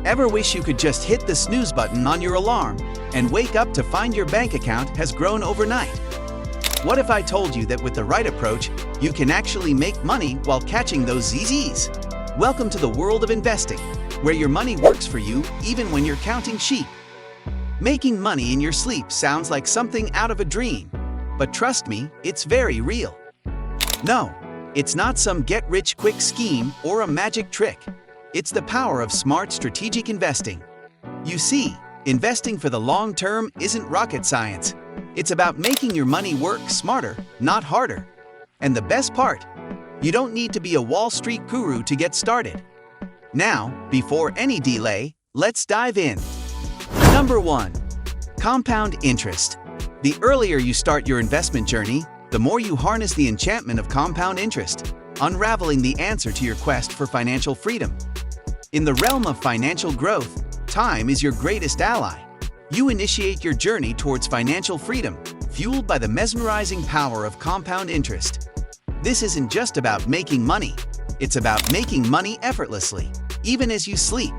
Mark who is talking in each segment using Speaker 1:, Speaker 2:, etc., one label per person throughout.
Speaker 1: Ever wish you could just hit the snooze button on your alarm and wake up to find your bank account has grown overnight? What if I told you that with the right approach, you can actually make money while catching those ZZs? Welcome to the world of investing, where your money works for you even when you're counting sheep. Making money in your sleep sounds like something out of a dream, but trust me, it's very real. No, it's not some get-rich-quick scheme or a magic trick. It's the power of smart strategic investing. You see, investing for the long term isn't rocket science. It's about making your money work smarter, not harder. And the best part, you don't need to be a Wall Street guru to get started. Now, before any delay, let's dive in. Number 1. Compound interest. The earlier you start your investment journey, the more you harness the enchantment of compound interest, unraveling the answer to your quest for financial freedom. In the realm of financial growth, time is your greatest ally. You initiate your journey towards financial freedom, fueled by the mesmerizing power of compound interest. This isn't just about making money, it's about making money effortlessly, even as you sleep.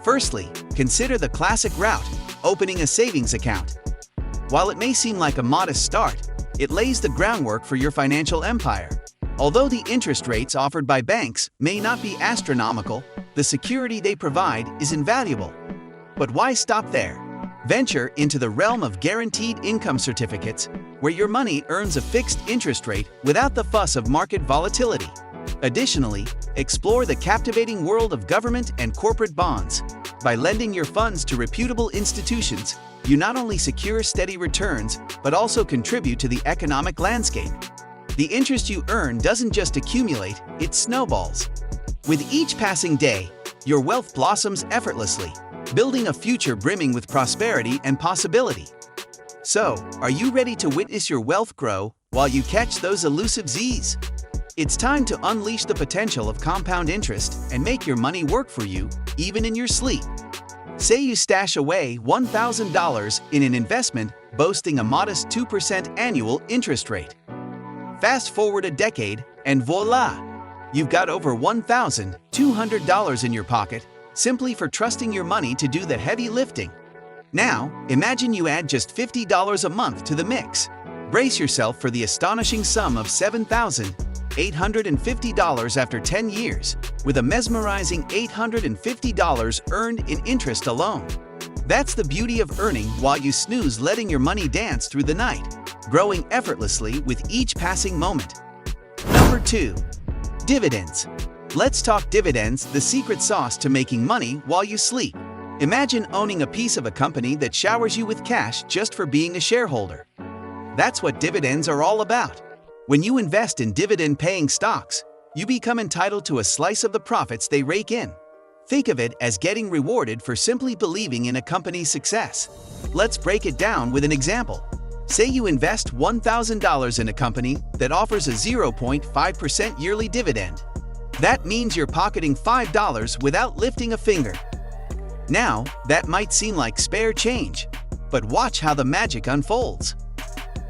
Speaker 1: Firstly, consider the classic route, opening a savings account. While it may seem like a modest start, it lays the groundwork for your financial empire. Although the interest rates offered by banks may not be astronomical, the security they provide is invaluable. But why stop there? Venture into the realm of guaranteed income certificates, where your money earns a fixed interest rate without the fuss of market volatility. Additionally, explore the captivating world of government and corporate bonds. By lending your funds to reputable institutions, you not only secure steady returns, but also contribute to the economic landscape. The interest you earn doesn't just accumulate, it snowballs. With each passing day, your wealth blossoms effortlessly, building a future brimming with prosperity and possibility. So, are you ready to witness your wealth grow while you catch those elusive Z's? It's time to unleash the potential of compound interest and make your money work for you, even in your sleep. Say you stash away $1,000 in an investment boasting a modest 2% annual interest rate. Fast forward a decade, and voila! You've got over $1,200 in your pocket simply for trusting your money to do the heavy lifting. Now, imagine you add just $50 a month to the mix. Brace yourself for the astonishing sum of $7,850 after 10 years, with a mesmerizing $850 earned in interest alone. That's the beauty of earning while you snooze, letting your money dance through the night, growing effortlessly with each passing moment. Number 2. Dividends. Let's talk dividends, the secret sauce to making money while you sleep. Imagine owning a piece of a company that showers you with cash just for being a shareholder. That's what dividends are all about. When you invest in dividend-paying stocks, you become entitled to a slice of the profits they rake in. Think of it as getting rewarded for simply believing in a company's success. Let's break it down with an example. Say you invest $1,000 in a company that offers a 0.5% yearly dividend. That means you're pocketing $5 without lifting a finger. Now, that might seem like spare change, but watch how the magic unfolds.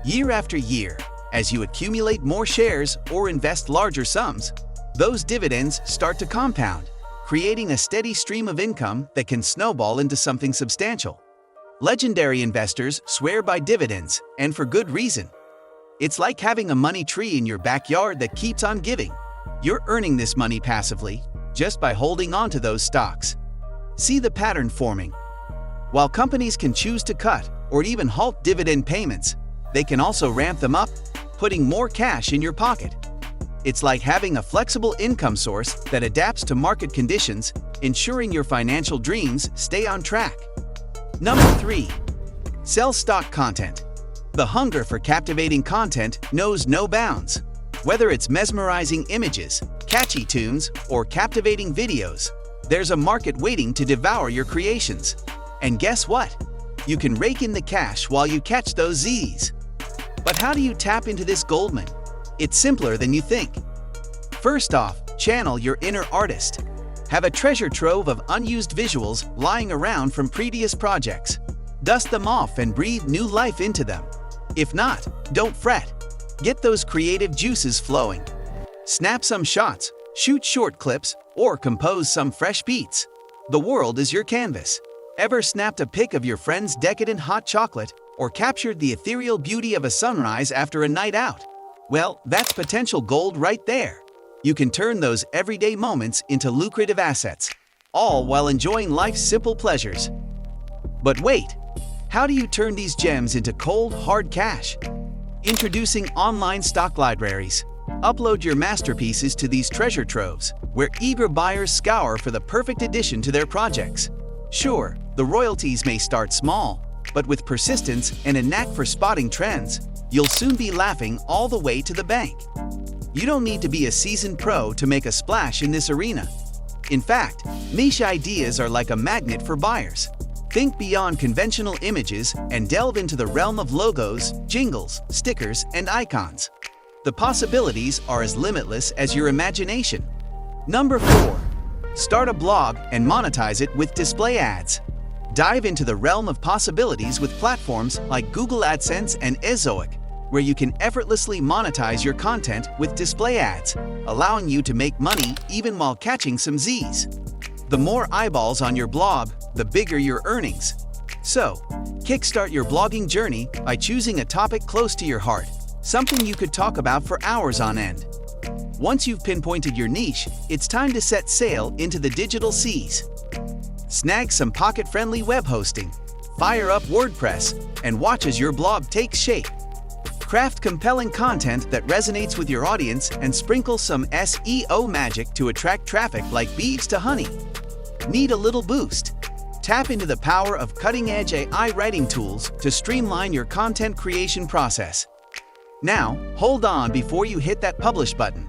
Speaker 1: Year after year, as you accumulate more shares or invest larger sums, those dividends start to compound, creating a steady stream of income that can snowball into something substantial. Legendary investors swear by dividends, and for good reason. It's like having a money tree in your backyard that keeps on giving. You're earning this money passively, just by holding on to those stocks. See the pattern forming. While companies can choose to cut or even halt dividend payments, they can also ramp them up, putting more cash in your pocket. It's like having a flexible income source that adapts to market conditions, ensuring your financial dreams stay on track. Number 3. Sell stock content. The hunger for captivating content knows no bounds. Whether it's mesmerizing images, catchy tunes, or captivating videos, there's a market waiting to devour your creations. And guess what? You can rake in the cash while you catch those Z's. But how do you tap into this goldmine? It's simpler than you think. First off, channel your inner artist. Have a treasure trove of unused visuals lying around from previous projects. Dust them off and breathe new life into them. If not, don't fret. Get those creative juices flowing. Snap some shots, shoot short clips, or compose some fresh beats. The world is your canvas. Ever snapped a pic of your friend's decadent hot chocolate or captured the ethereal beauty of a sunrise after a night out? Well, that's potential gold right there. You can turn those everyday moments into lucrative assets, all while enjoying life's simple pleasures. But wait, how do you turn these gems into cold, hard cash? Introducing online stock libraries. Upload your masterpieces to these treasure troves, where eager buyers scour for the perfect addition to their projects. Sure, the royalties may start small, but with persistence and a knack for spotting trends, you'll soon be laughing all the way to the bank. You don't need to be a seasoned pro to make a splash in this arena. In fact, niche ideas are like a magnet for buyers. Think beyond conventional images and delve into the realm of logos, jingles, stickers, and icons. The possibilities are as limitless as your imagination. Number 4. Start a blog and monetize it with display ads. Dive into the realm of possibilities with platforms like Google AdSense and Ezoic, where you can effortlessly monetize your content with display ads, allowing you to make money even while catching some Z's. The more eyeballs on your blog, the bigger your earnings. So, kickstart your blogging journey by choosing a topic close to your heart, something you could talk about for hours on end. Once you've pinpointed your niche, it's time to set sail into the digital seas. Snag some pocket-friendly web hosting, fire up WordPress, and watch as your blog takes shape. Craft compelling content that resonates with your audience and sprinkle some SEO magic to attract traffic like bees to honey. Need a little boost? Tap into the power of cutting-edge AI writing tools to streamline your content creation process. Now, hold on before you hit that publish button.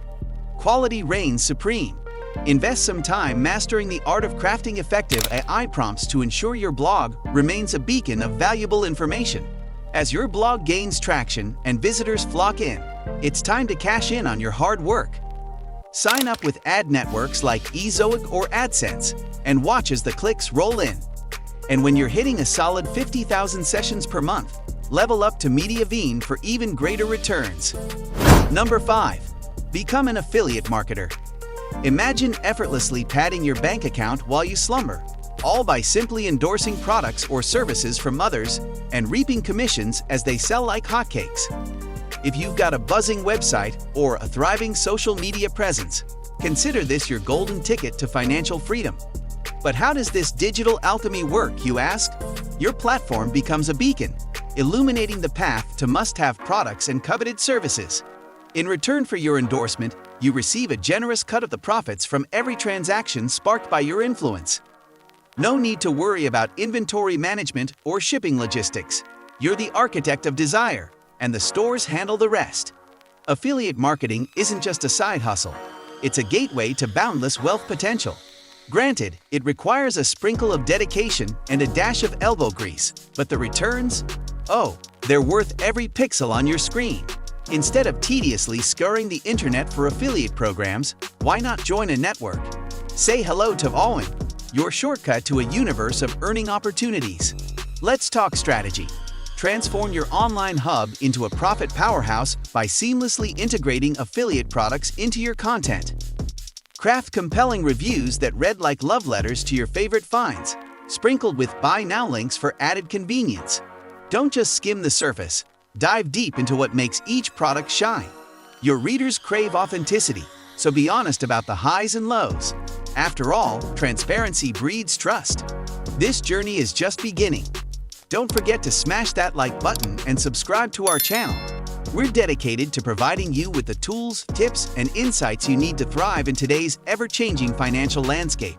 Speaker 1: Quality reigns supreme. Invest some time mastering the art of crafting effective AI prompts to ensure your blog remains a beacon of valuable information. As your blog gains traction and visitors flock in, it's time to cash in on your hard work. Sign up with ad networks like Ezoic or AdSense and watch as the clicks roll in. And when you're hitting a solid 50,000 sessions per month, level up to MediaVine for even greater returns. Number 5. Become an affiliate marketer. Imagine effortlessly padding your bank account while you slumber, all by simply endorsing products or services from others and reaping commissions as they sell like hotcakes. If you've got a buzzing website or a thriving social media presence, consider this your golden ticket to financial freedom. But how does this digital alchemy work, you ask? Your platform becomes a beacon, illuminating the path to must-have products and coveted services. In return for your endorsement, you receive a generous cut of the profits from every transaction sparked by your influence. No need to worry about inventory management or shipping logistics. You're the architect of desire, and the stores handle the rest. Affiliate marketing isn't just a side hustle. It's a gateway to boundless wealth potential. Granted, it requires a sprinkle of dedication and a dash of elbow grease, but the returns? Oh, they're worth every pixel on your screen. Instead of tediously scouring the internet for affiliate programs, why not join a network? Say hello to Allwin, your shortcut to a universe of earning opportunities. Let's talk strategy. Transform your online hub into a profit powerhouse by seamlessly integrating affiliate products into your content. Craft compelling reviews that read like love letters to your favorite finds, sprinkled with buy now links for added convenience. Don't just skim the surface. Dive deep into what makes each product shine. Your readers crave authenticity, so be honest about the highs and lows. After all, transparency breeds trust. This journey is just beginning. Don't forget to smash that like button and subscribe to our channel. We're dedicated to providing you with the tools, tips, and insights you need to thrive in today's ever-changing financial landscape.